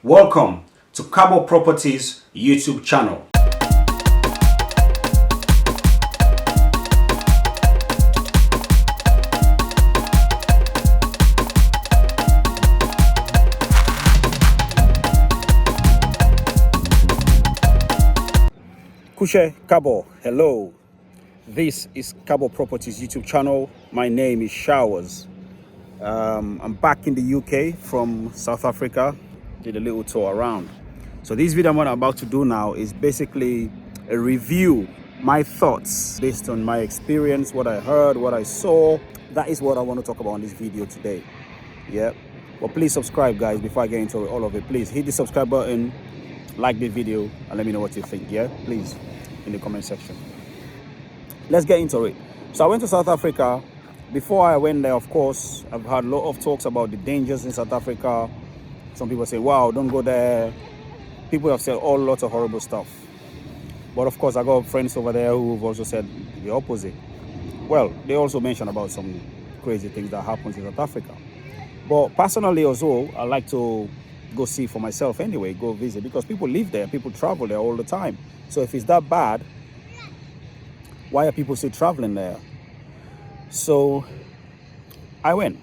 Welcome to Cabo Properties YouTube channel. Kushe Cabo, hello. This is Cabo Properties YouTube channel. My name is Showers. I'm back in the UK from South Africa. Did a little tour around. So this video I'm about to do now is basically a review, my thoughts based on my experience, what I heard, what I saw. That is what I want to talk about in this video today. Yeah. But please subscribe, guys, before I get into all of it. Please hit the subscribe button, like the video, and let me know what you think. Yeah, please, in the comment section. Let's get into it. So I went to South Africa. Before I went there, of course, I've had a lot of talks about the dangers in South Africa. Some people say, wow, don't go there. People have said all lots of horrible stuff. But of course, I got friends over there who've also said the opposite. Well, they also mentioned about some crazy things that happens in South Africa. But personally also, I like to go see for myself anyway, go visit, because people live there, people travel there all the time. So if it's that bad, why are people still traveling there? So I went.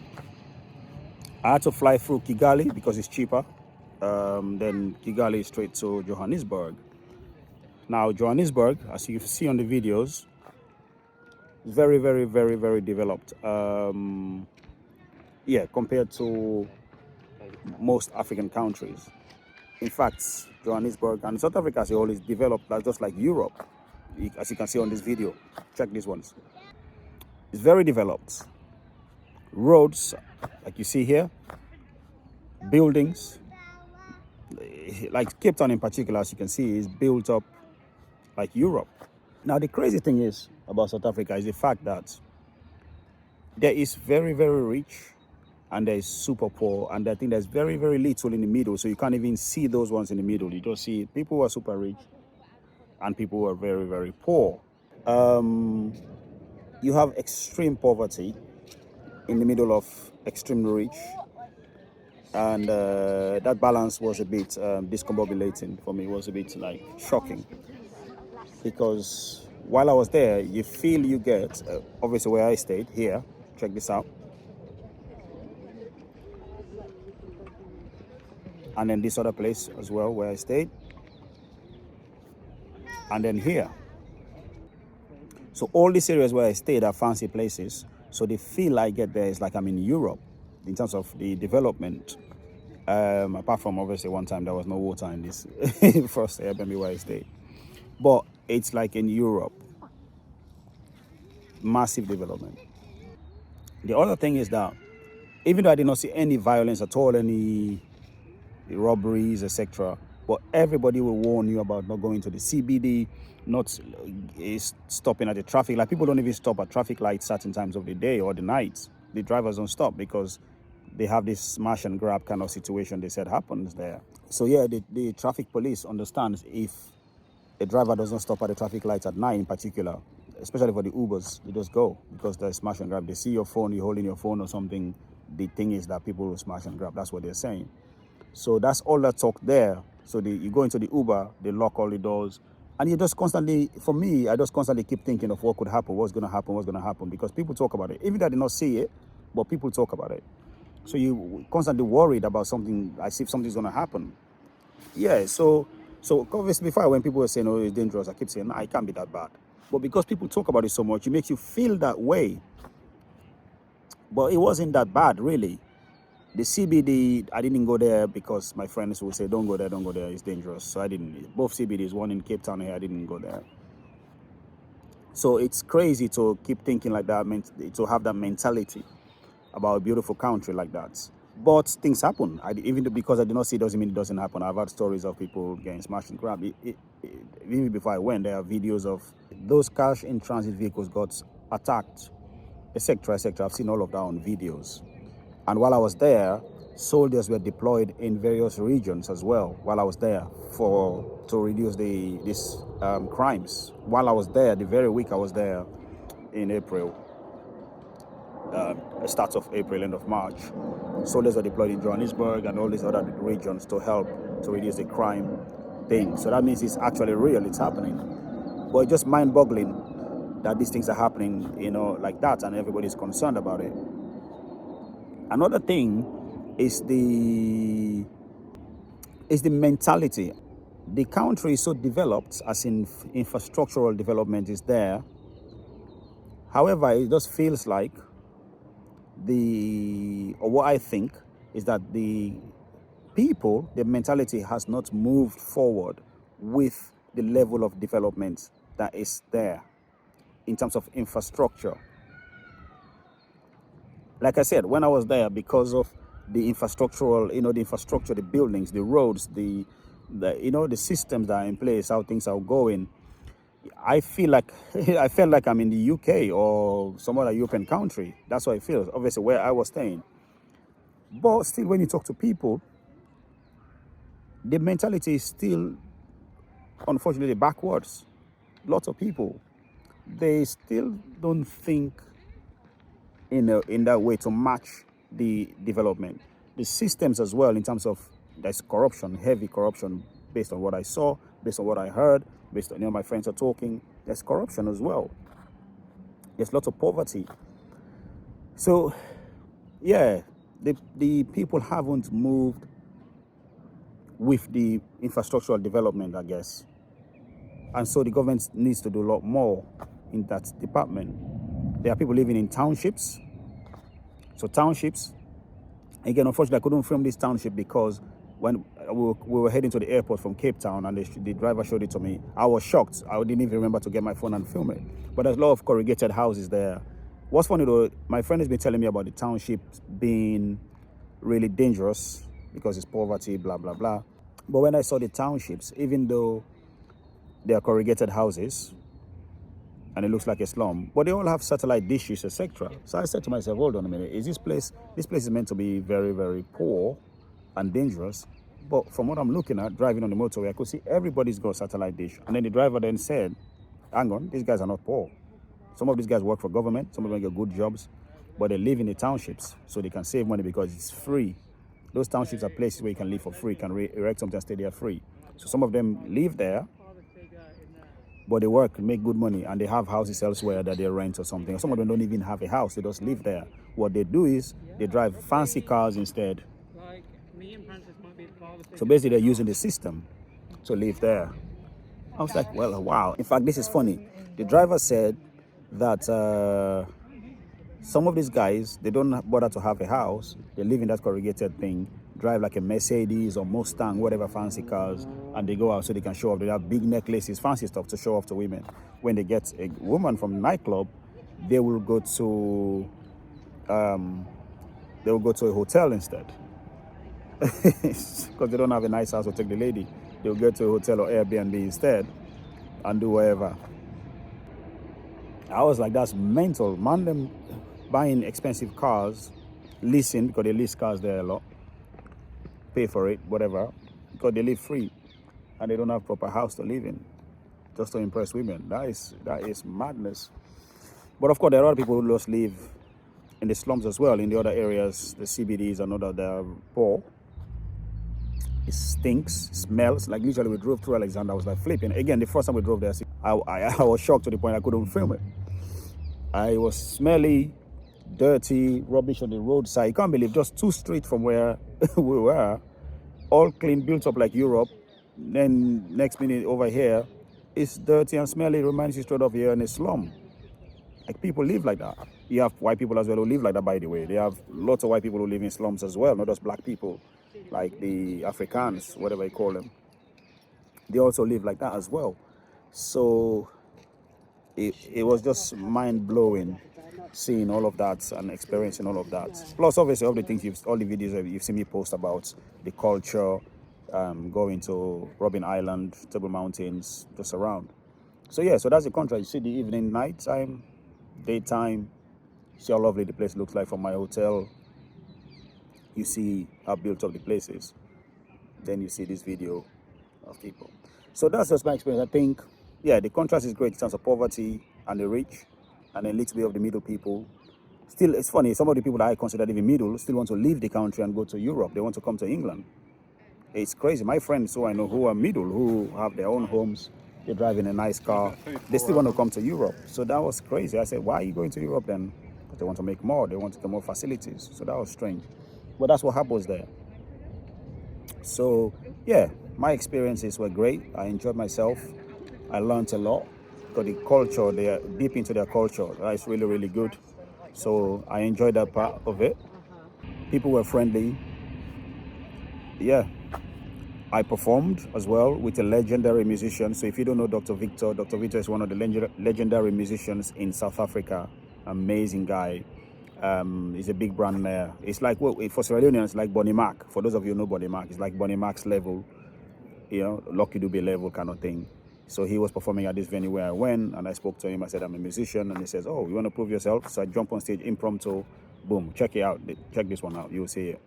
I had to fly through Kigali because it's cheaper. Then Kigali straight to Johannesburg. Now Johannesburg, as you see on the videos, is very, very, very, very developed. Yeah, compared to most African countries. In fact, Johannesburg and South Africa as a whole is developed just like Europe, as you can see on this video. Check these ones. It's very developed. Roads, like you see here, buildings, like Cape Town in particular, as you can see, is built up like Europe. Now, the crazy thing is about South Africa is the fact that there is very, very rich and there is super poor, and I think there's very, very little in the middle, so you can't even see those ones in the middle. You just see people who are super rich and people who are very, very poor. You have extreme poverty in the middle of extremely rich, and that balance was a bit discombobulating for me. It was a bit like shocking, because while I was there, you feel you get obviously where I stayed here. Check this out, and then this other place as well where I stayed, and then here. So all these areas where I stayed are fancy places. So the feel I get there is like I'm in Europe in terms of the development. Apart from obviously one time there was no water in this first Airbnb where I stayed. But it's like in Europe. Massive development. The other thing is that even though I did not see any violence at all, any robberies, etc., but everybody will warn you about not going to the CBD, not stopping at the traffic. Like, people don't even stop at traffic lights certain times of the day or the night. The drivers don't stop because they have this smash and grab kind of situation they said happens there. So yeah, the traffic police understands if a driver doesn't stop at the traffic lights at night in particular, especially for the Ubers, they just go because they're smash and grab. They see your phone, you're holding your phone or something. The thing is that people will smash and grab. That's what they're saying. So that's all that talk there. So you go into the Uber, they lock all the doors, and you just constantly, for me, I just constantly keep thinking of what could happen, what's going to happen, because people talk about it. Even though I did not see it, but people talk about it. So you constantly worried about something, as if something's going to happen. Yeah, so obviously before, when people were saying, oh, it's dangerous, I keep saying, nah, it can't be that bad. But because people talk about it so much, it makes you feel that way. But it wasn't that bad, really. The CBD, I didn't go there because my friends would say, don't go there, it's dangerous. So I didn't. Both CBDs, one in Cape Town here, I didn't go there. So it's crazy to keep thinking like that, to have that mentality about a beautiful country like that. But things happen. Even because I did not see it doesn't mean it doesn't happen. I've had stories of people getting smashed and grabbed. Even before I went, there are videos of those cash in transit vehicles got attacked, etc., etc. I've seen all of that on videos. And while I was there, soldiers were deployed in various regions as well while I was there to reduce these crimes. While I was there, the very week I was there in April, start of April, end of March. Soldiers are deployed in Johannesburg and all these other regions to help to reduce the crime thing. So that means it's actually real, it's happening. But it's just mind-boggling that these things are happening, like that, and everybody's concerned about it. Another thing is the mentality. The country is so developed, as in infrastructural development is there. However, it just feels like or what I think is that the people, the mentality has not moved forward with the level of development that is there in terms of infrastructure. Like I said, when I was there, because of the infrastructural, the infrastructure, the buildings, the roads, the systems that are in place, how things are going, I feel like I felt like I'm in the UK or some other European country. That's what I feel. Obviously, where I was staying. But still, when you talk to people, the mentality is still, unfortunately, backwards. Lots of people, they still don't think in that way to match the development. The systems as well, in terms of there's corruption, heavy corruption, based on what I saw, based on what I heard, based on my friends are talking. There's corruption as well. There's lots of poverty. So, yeah, the people haven't moved with the infrastructural development, I guess. And so the government needs to do a lot more in that department. There are people living in townships. So townships, again, unfortunately, I couldn't film this township because when we were heading to the airport from Cape Town and the driver showed it to me, I was shocked. I didn't even remember to get my phone and film it. But there's a lot of corrugated houses there. What's funny though, my friend has been telling me about the townships being really dangerous because it's poverty, blah, blah, blah. But when I saw the townships, even though they are corrugated houses and it looks like a slum, but they all have satellite dishes, etc. So I said to myself, hold on a minute, this place is meant to be very, very poor and dangerous. But from what I'm looking at, driving on the motorway, I could see everybody's got satellite dish. And then the driver then said, hang on, these guys are not poor. Some of these guys work for government, some of them get good jobs, but they live in the townships so they can save money because it's free. Those townships are places where you can live for free, can erect something and stay there free. So some of them live there, but they work, make good money, and they have houses elsewhere that they rent or something. Some of them don't even have a house, they just live there. What they do is they drive fancy cars instead. So basically they're using the system to live there. I was like, well, wow. In fact, this is funny. The driver said that some of these guys, they don't bother to have a house. They live in that corrugated thing, drive like a Mercedes or Mustang, whatever fancy cars, and they go out so they can show off. They have big necklaces, fancy stuff to show off to women. When they get a woman from a nightclub, they will go to a hotel instead. Because they don't have a nice house to take the lady. They'll go to a hotel or Airbnb instead and do whatever. I was like, that's mental. Man, them buying expensive cars, leasing, because they lease cars there a lot, pay for it, whatever, because they live free and they don't have proper house to live in, just to impress women. That is madness. But of course, there are other people who just live in the slums as well, in the other areas, the CBDs and other, they're poor. It stinks, smells. Like literally we drove through Alexander, I was like flipping. Again, the first time we drove there, I was shocked to the point I couldn't film it. I was smelly, dirty, rubbish on the roadside. You can't believe, just 2 streets from where we were, all clean, built up like Europe. Then next minute over here, it's dirty and smelly. It reminds you straight of here in a slum. Like people live like that. You have white people as well who live like that, by the way. They have lots of white people who live in slums as well, not just black people, like the Africans, whatever you call them. They also live like that as well. So it was just mind-blowing seeing all of that and experiencing all of that. Plus, obviously, all the videos you've seen me post about the culture, going to Robben Island, Table Mountains, just around. So yeah, so that's the contrast. You see the evening, nighttime, daytime. You see how lovely the place looks like from my hotel. You see how built up the place is. Then you see this video of people. So that's just my experience. I think, yeah, the contrast is great in terms of poverty and the rich, and a little bit of the middle people. Still, it's funny, some of the people that I consider even middle still want to leave the country and go to Europe. They want to come to England. It's crazy. My friends who I know who are middle, who have their own homes, they drive in a nice car, they still want to come to Europe. So that was crazy. I said, why are you going to Europe then? Because they want to make more, they want to get more facilities. So that was strange. But that's what happens there. So yeah, my experiences were great. I enjoyed myself. I learned a lot. Because the culture, they are deep into their culture. That's really, really good. So I enjoyed that part of it. People were friendly. Yeah. I performed as well with a legendary musician. So if you don't know Dr. Victor is one of the legendary musicians in South Africa. Amazing guy. He's a big brand there. It's like, well, for Sierra Leoneans, it's like Bonnie Mac. For those of you who know Bonnie Mac, it's like Bonnie Mac's level, you know, Lucky Dube level kind of thing. So he was performing at this venue where I went, and I spoke to him. I said, I'm a musician. And he says, oh, you want to prove yourself? So I jump on stage impromptu. Boom, check it out. Check this one out. You'll see it.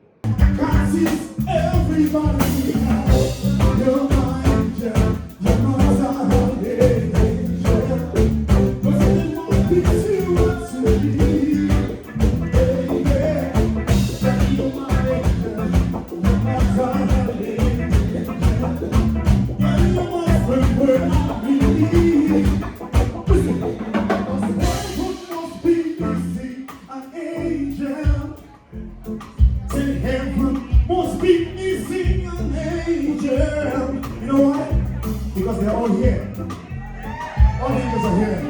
Because they're all here. All the angels are here.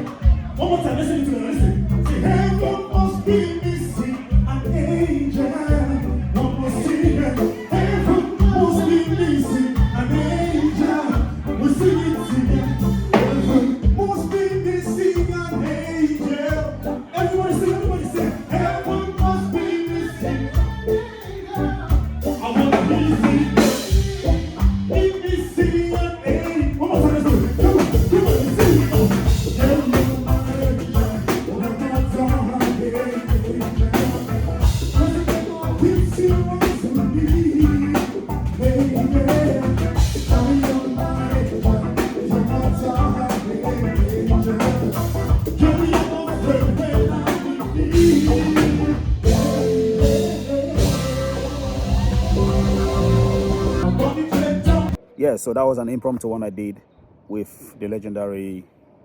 One more time, listen to it, listen. Say, heaven must be missing an angel. One more sing. Heaven must be missing an angel. We sing it together. Heaven must be missing an angel. Everybody sing, heaven must be missing. I want to be missing. Yeah, so that was an impromptu one I did with the legendary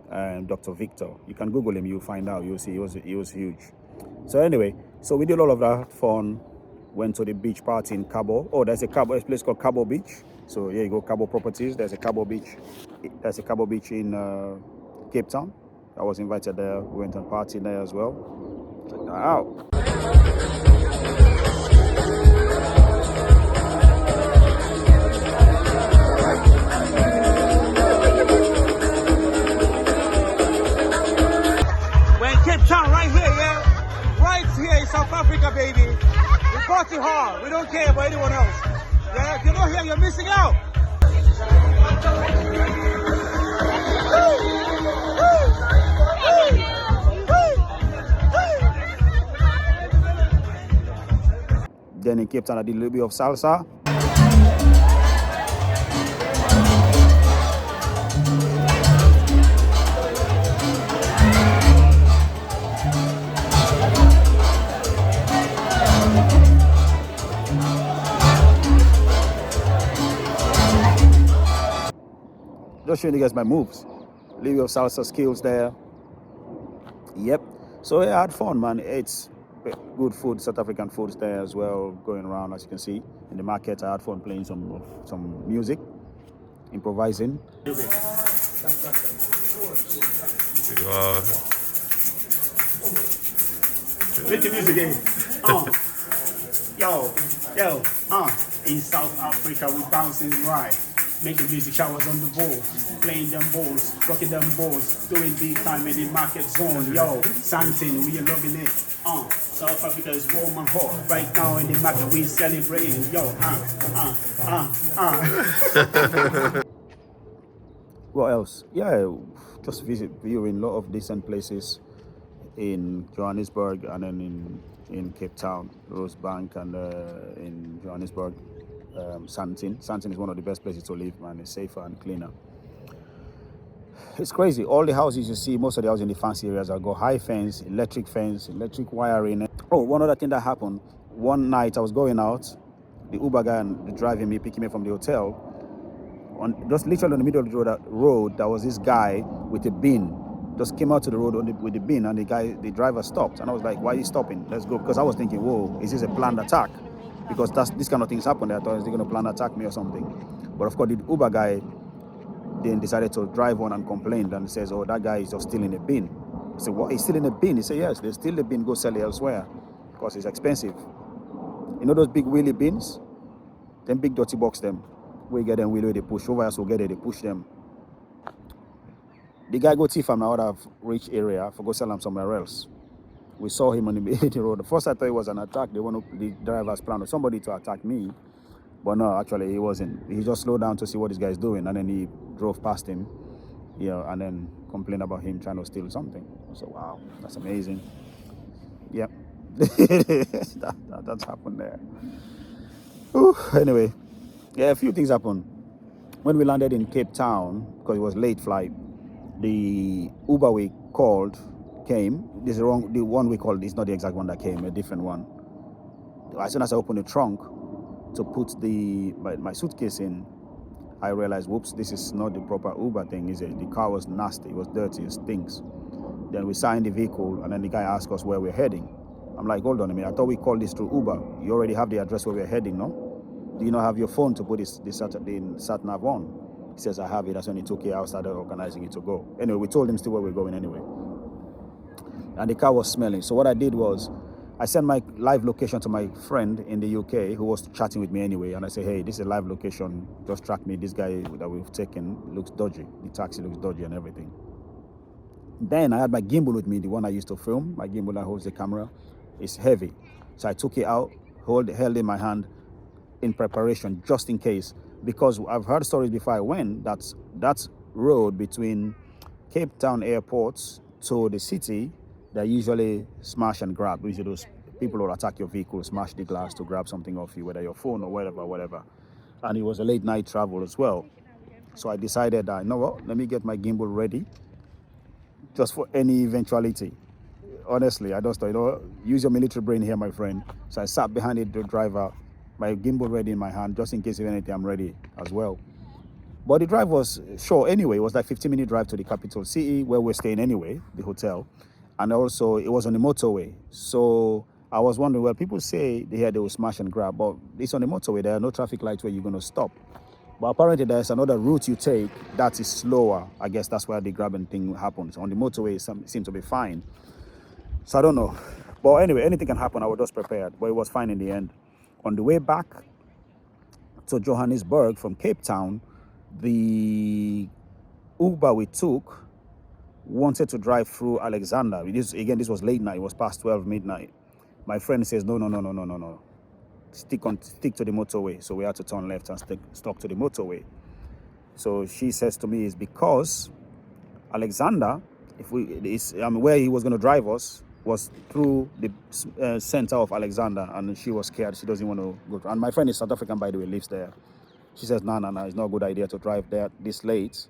Dr. Victor. You can Google him, you'll find out. You'll see he was huge. So anyway, so we did all of that fun. Went to the beach party in Cabo. Oh, there's a place called Cabo Beach. So here you go, Cabo Properties. There's a Cabo Beach. There's a Cabo Beach in Cape Town. I was invited there. We went and partying there as well. Check that out. Right here, yeah? Right here in South Africa, baby. We party hard. We don't care about anyone else. Yeah? If you're not here, you're missing out. Then in Cape Town, I did a little bit of salsa. Just showing you guys my moves. A little bit of salsa skills there. Yep. So yeah, I had fun, man. It's good food, South African foods there as well, going around, as you can see. In the market, I had fun playing some music, improvising. Make the music again. In South Africa, we bouncing right. Make the music showers on the ball, playing them balls, rocking them balls, doing big time in the market zone. Yo, something, we are loving it. South Africa is warm and hot. Right now in the market, we celebrating. Yo, What else? Yeah, just viewing a lot of decent places in Johannesburg and then in Cape Town, Rosebank, and in Johannesburg. Sandton is one of the best places to live, man. It's safer and cleaner. It's crazy. All the houses you see, most of the houses in the fancy areas are got high fence, electric wiring. Oh, one other thing that happened. One night I was going out, the Uber guy and driving me, picking me from the hotel. Just literally in the middle of the road, there was this guy with a bin. Just came out to the road with the bin, and the driver stopped. And I was like, why are you stopping? Let's go. Because I was thinking, whoa, is this a planned attack? Because this kind of things happen there. I thought, is they going to plan attack me or something? But of course, the Uber guy then decided to drive on and complained and says, oh, that guy is just stealing a bin. I said, what? He's stealing a bin? He said, yes, they steal the bin, go sell it elsewhere because it's expensive. You know those big wheelie bins? Them big dirty box them. We get them wheelie, they push over us, we'll get it, they push them. The guy go thief from another rich area for go sell them somewhere else. We saw him on the road. The first I thought it was an attack. The driver's plan or somebody to attack me. But no, actually he wasn't. He just slowed down to see what this guy is doing, and then he drove past him, and then complained about him trying to steal something. So wow, that's amazing. Yeah, that's happened there. Ooh, anyway, yeah, a few things happened. When we landed in Cape Town, because it was late flight, the Uber we called came. This is wrong. The one we called is not the exact one that came. A different one. As soon as I opened the trunk to put my suitcase in, I realized, whoops, this is not the proper Uber thing, is it? The car was nasty, it was dirty, it stinks. Then we signed the vehicle, and then the guy asked us where we're heading. I'm like, hold on a minute, I thought we called this through Uber. You already have the address where we're heading, no? Do you not have your phone to put the sat-nav on? He says, I have it. That's when he took it out, started organizing it to go. Anyway, we told him still where we're going anyway. And the car was smelling. So what I did was, I sent my live location to my friend in the UK who was chatting with me anyway. And I said, hey, this is a live location. Just track me. This guy that we've taken looks dodgy. The taxi looks dodgy and everything. Then I had my gimbal with me, the one I used to film. My gimbal that holds the camera. It's heavy. So I took it out, held it in my hand in preparation, just in case. Because I've heard stories before I went that road between Cape Town airports to the city, they usually smash and grab. Usually those people will attack your vehicle, smash the glass to grab something off you, whether your phone or whatever. And it was a late night travel as well. So I decided that, you know what, let me get my gimbal ready just for any eventuality. Honestly, I just thought, use your military brain here, my friend. So I sat behind the driver, my gimbal ready in my hand, just in case if anything, I'm ready as well. But the drive was short anyway. It was like 15-minute drive to the capital city where we're staying anyway, the hotel. And also, it was on the motorway. So I was wondering, well, people say they will smash and grab, but it's on the motorway. There are no traffic lights where you're going to stop. But apparently, there's another route you take that is slower. I guess that's where the grabbing thing happens. On the motorway, it seemed to be fine. So I don't know. But anyway, anything can happen. I was just prepared. But it was fine in the end. On the way back to Johannesburg from Cape Town, the Uber we took wanted to drive through Alexander. This was late night. It was past 12 midnight. My friend says, no. Stick to the motorway. So we had to turn left and stuck to the motorway. So she says to me, it's because Alexander, where he was going to drive us, was through the center of Alexander, and she was scared. She doesn't want to go through. And my friend is South African, by the way, lives there. She says, no, it's not a good idea to drive there this late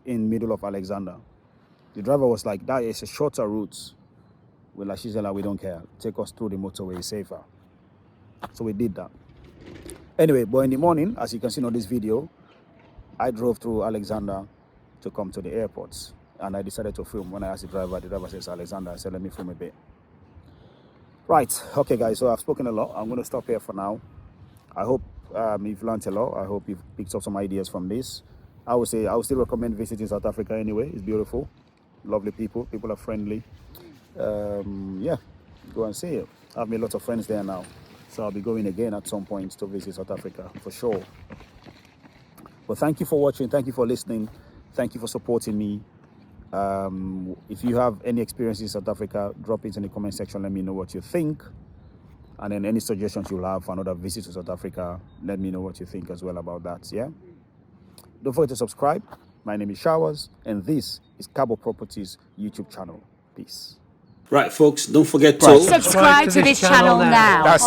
in middle of Alexander. The driver was like, that is a shorter route. She said, we don't care. Take us through the motorway, safer. So we did that. Anyway, but in the morning, as you can see on this video, I drove through Alexander to come to the airports. And I decided to film. When I asked the driver says Alexander. I said, let me film a bit. Right. Okay, guys. So I've spoken a lot. I'm going to stop here for now. I hope you've learned a lot. I hope you've picked up some ideas from this. I would still recommend visiting South Africa anyway. It's beautiful. Lovely people. People are friendly. Yeah, go and see it. I have a lot of friends there now. So I'll be going again at some point to visit South Africa for sure. But thank you for watching. Thank you for listening. Thank you for supporting me. If you have any experience in South Africa, drop it in the comment section. Let me know what you think. And then any suggestions you'll have for another visit to South Africa, let me know what you think as well about that. Yeah. Don't forget to subscribe. My name is Showers, and this is Cabo Properties YouTube channel. Peace. Right, folks, don't forget to subscribe to this channel now.